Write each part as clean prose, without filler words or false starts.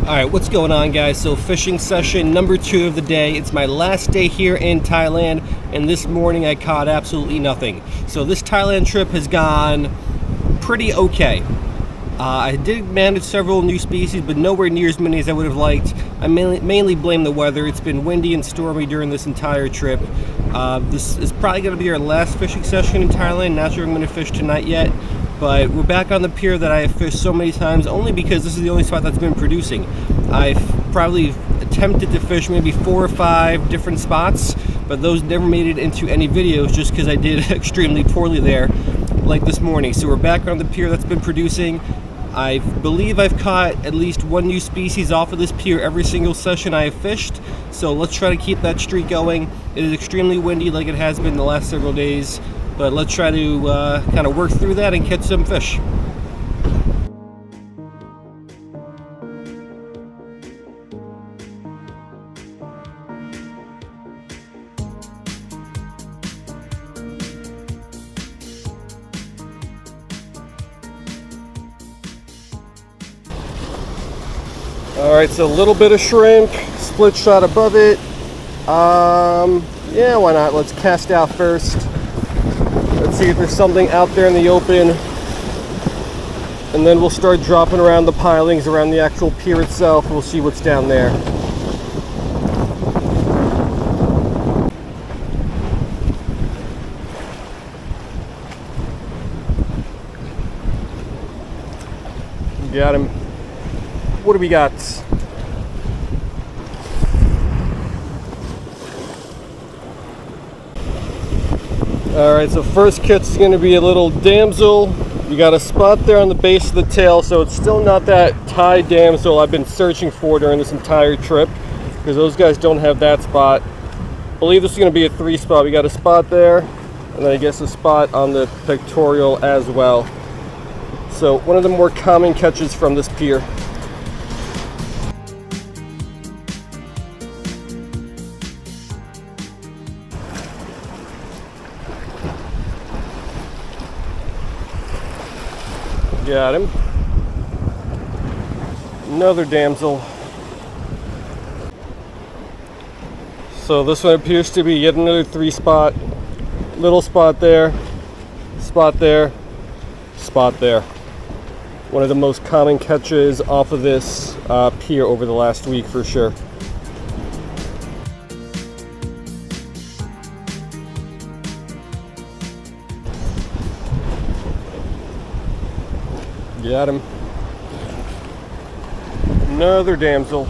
Alright, what's going on, guys? So fishing session number 2 of the day. It's my last day here in Thailand, and this morning I caught absolutely nothing. So this Thailand trip has gone pretty okay. I did manage several new species, but nowhere near as many as I would have liked. I mainly blame the weather. It's been windy and stormy during this entire trip. This is probably going to be our last fishing session in Thailand. Not sure I'm going to fish tonight yet. But we're back on the pier that I have fished so many times, only because this is the only spot that's been producing. I've probably attempted to fish maybe 4 or 5 different spots, but those never made it into any videos just because I did extremely poorly there, like this morning. So we're back on the pier that's been producing. I believe I've caught at least 1 new species off of this pier every single session I have fished. So let's try to keep that streak going. It is extremely windy like it has been the last several days. But let's try to kind of work through that and catch some fish. All right, so a little bit of shrimp, split shot above it. Yeah, why not? Let's cast out first. Let's see if there's something out there in the open, and then we'll start dropping around the pilings around the actual pier itself. We'll see what's down there. Got him. What do we got? Alright, so first catch is going to be a little damsel. You got a spot there on the base of the tail, so it's still not that Thai damsel I've been searching for during this entire trip, because those guys don't have that spot. I believe this is going to be a 3 spot. We got a spot there, and then I guess a spot on the pectoral as well. So one of the more common catches from this pier. Got him. Another damsel. So this one appears to be yet another 3 spot. Little spot there, spot there, spot there. One of the most common catches off of this pier over the last week for sure. Got him. Another damsel.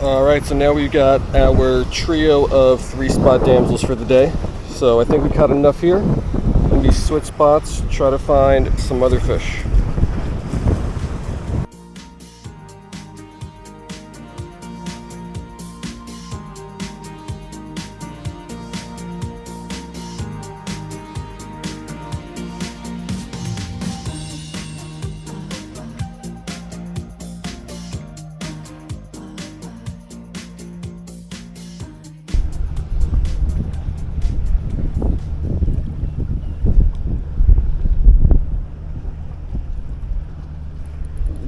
Alright, so now we've got our trio of 3 spot damsels for the day. So I think we caught enough here. And these switch spots, try to find some other fish.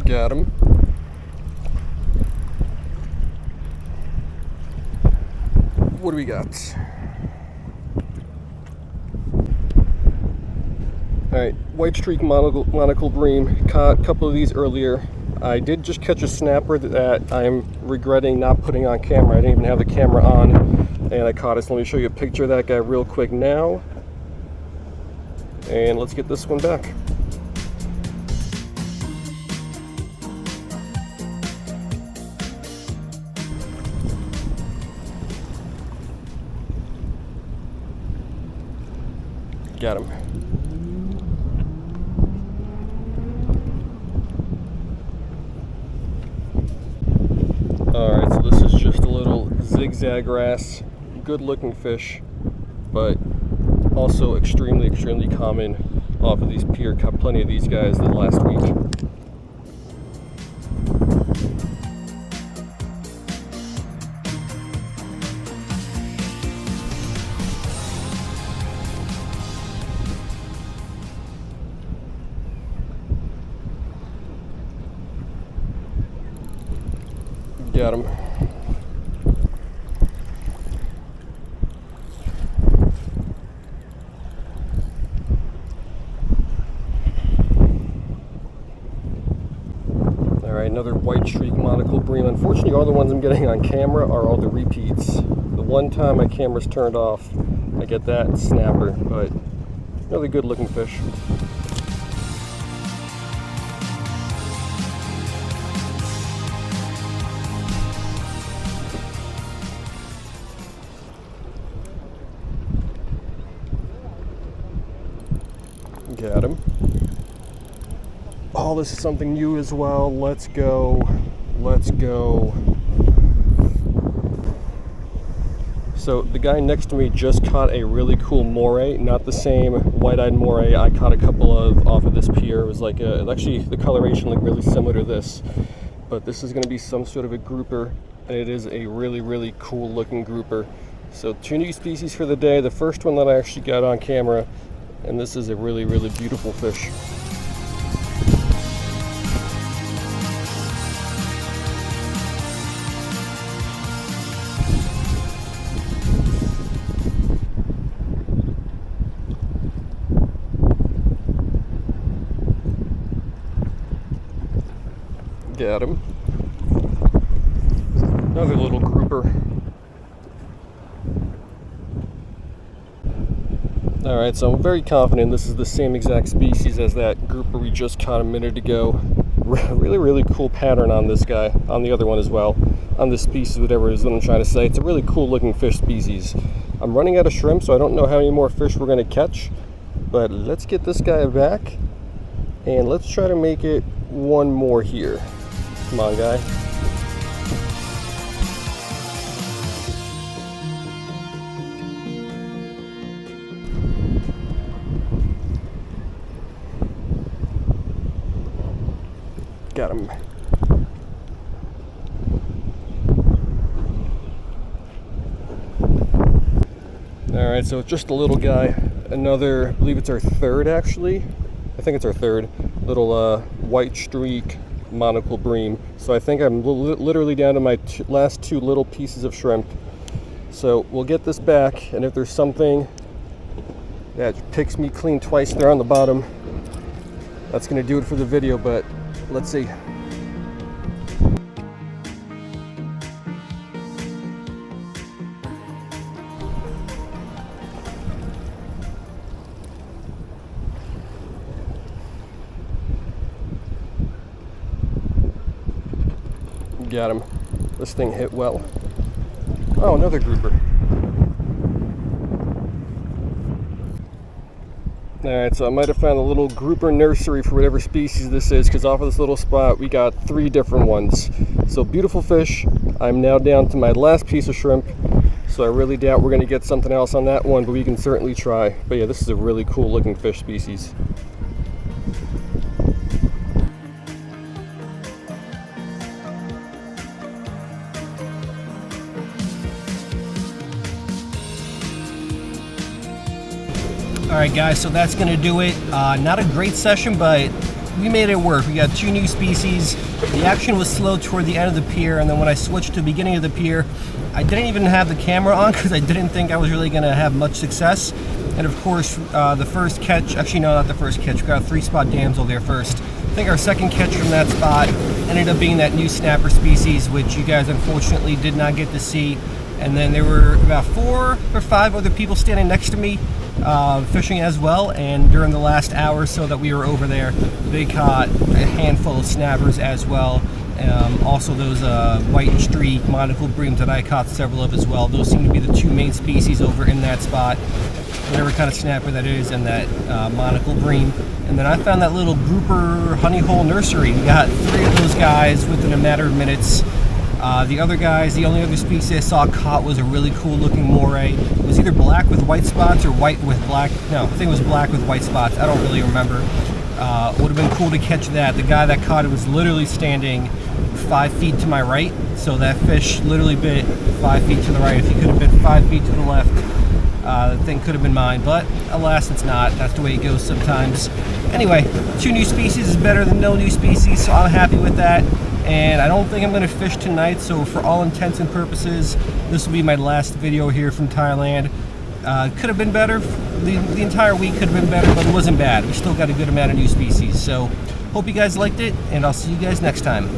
Got him. What do we got? Alright, white streak monocled bream. Caught a couple of these earlier. I did just catch a snapper that I'm regretting not putting on camera. I didn't even have the camera on, and I caught it. So let me show you a picture of that guy real quick now. And let's get this one back. Got him. Alright, so this is just a little zigzag wrasse. Good looking fish, but also extremely common off of these pier. Caught plenty of these guys the last week. Got him. Another white streak monocle bream. Unfortunately, all the ones I'm getting on camera are all the repeats. The one time my camera's turned off, I get that snapper, but really good looking fish. Got him. Oh, this is something new as well. Let's go. Let's go. So the guy next to me just caught a really cool moray, not the same white-eyed moray I caught a couple of off of this pier. It was like actually the coloration looked really similar to this, but this is going to be some sort of a grouper, and it is a really, really cool looking grouper. So 2 new species for the day. The first one that I actually got on camera, and this is a really, really beautiful fish. Got him. Another little grouper. Alright, so I'm very confident this is the same exact species as that grouper we just caught a minute ago. Really, really cool pattern on this guy, on the other one as well. On this species, whatever it is what I'm trying to say. It's a really cool looking fish species. I'm running out of shrimp, so I don't know how many more fish we're going to catch. But let's get this guy back, and let's try to make it one more here. Come on, guy. Got him. Alright, so it's just a little guy. Another, I believe it's our third actually. I think it's our third little white streak monocle bream. So I think I'm literally down to my last 2 little pieces of shrimp. So we'll get this back, and if there's something that picks me clean twice there on the bottom, that's going to do it for the video, but let's see. Got him. This thing hit well. Oh, another grouper. Alright, so I might have found a little grouper nursery for whatever species this is, because off of this little spot we got 3 different ones. So beautiful fish. I'm now down to my last piece of shrimp, so I really doubt we're going to get something else on that one, but we can certainly try. But yeah, this is a really cool looking fish species. Alright guys, so that's going to do it. Not a great session, but we made it work. We got 2 new species. The action was slow toward the end of the pier, and then when I switched to the beginning of the pier, I didn't even have the camera on because I didn't think I was really going to have much success. And of course, the first catch, actually no, not the first catch, we got a 3-spot damsel there first. I think our second catch from that spot ended up being that new snapper species, which you guys unfortunately did not get to see. And then there were about 4 or 5 other people standing next to me fishing as well, and during the last hour or so that we were over there, they caught a handful of snappers as well. Also those white streak monocle breams that I caught several of as well. Those seem to be the 2 main species over in that spot, whatever kind of snapper that is, and that monocle bream. And then I found that little grouper honey hole nursery. We got 3 of those guys within a matter of minutes. The other guys, the only other species I saw caught was a really cool looking moray. It was either black with white spots or white with black. No, I think it was black with white spots. I don't really remember. Would have been cool to catch that. The guy that caught it was literally standing 5 feet to my right. So that fish literally bit 5 feet to the right. If he could have been 5 feet to the left, the thing could have been mine. But alas, it's not. That's the way it goes sometimes. Anyway, 2 new species is better than no new species, so I'm happy with that. and I don't think I'm going to fish tonight, so for all intents and purposes, this will be my last video here from Thailand. Could have been better. The entire week could have been better, but it wasn't bad. We still got a good amount of new species. So hope you guys liked it, and I'll see you guys next time.